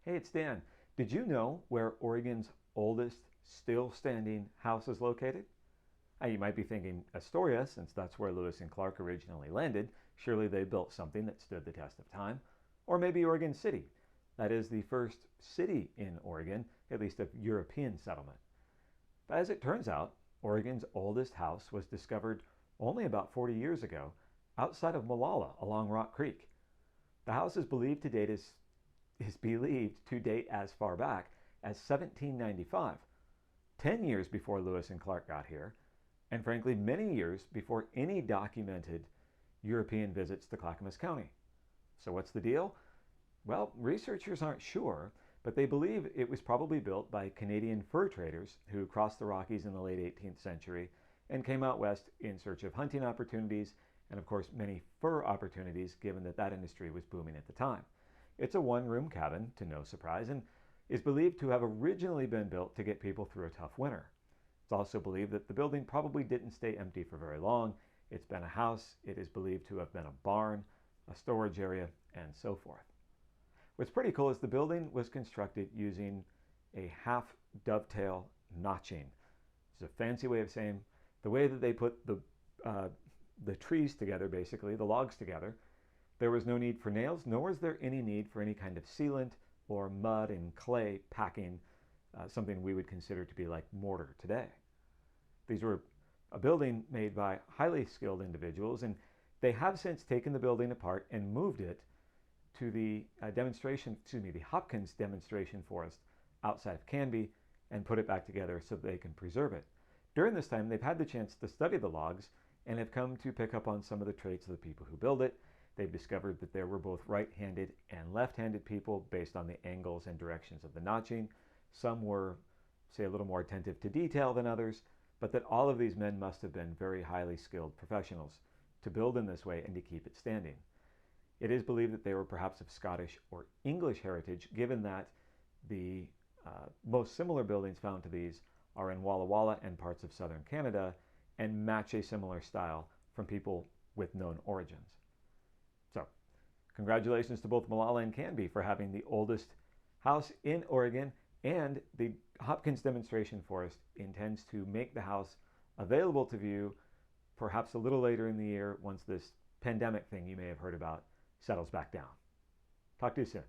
Hey, it's Dan. Did you know where Oregon's oldest still standing house is located? Now, you might be thinking Astoria, since that's where Lewis and Clark originally landed. Surely they built something that stood the test of time. Or maybe Oregon City. That is the first city in Oregon, at least of European settlement. But as it turns out, Oregon's oldest house was discovered only about 40 years ago outside of Molalla along Rock Creek. The house is believed to date as far back as 1795, 10 years before Lewis and Clark got here, and frankly, many years before any documented European visits to Clackamas County. So, what's the deal? Well, researchers aren't sure, but they believe it was probably built by Canadian fur traders who crossed the Rockies in the late 18th century and came out west in search of hunting opportunities and, of course, many fur opportunities, given that that industry was booming at the time. It's a one-room cabin, to no surprise, and is believed to have originally been built to get people through a tough winter. It's also believed that the building probably didn't stay empty for very long. It's been a house, it is believed to have been a barn, a storage area, and so forth. What's pretty cool is the building was constructed using a half dovetail notching. It's a fancy way of saying the way that they put the trees together, basically, the logs together. There was no need for nails, nor was there any need for any kind of sealant or mud and clay packing, something we would consider to be like mortar today. These were a building made by highly skilled individuals, and they have since taken the building apart and moved it to the the Hopkins demonstration forest outside of Canby, and put it back together so that they can preserve it. During this time, they've had the chance to study the logs and have come to pick up on some of the traits of the people who build it. They've discovered that there were both right-handed and left-handed people based on the angles and directions of the notching. Some were, say, a little more attentive to detail than others, but that all of these men must have been very highly skilled professionals to build in this way and to keep it standing. It is believed that they were perhaps of Scottish or English heritage, given that the most similar buildings found to these are in Walla Walla and parts of southern Canada and match a similar style from people with known origins. So, congratulations to both Molalla and Canby for having the oldest house in Oregon, and the Hopkins Demonstration Forest intends to make the house available to view perhaps a little later in the year once this pandemic thing you may have heard about settles back down. Talk to you soon.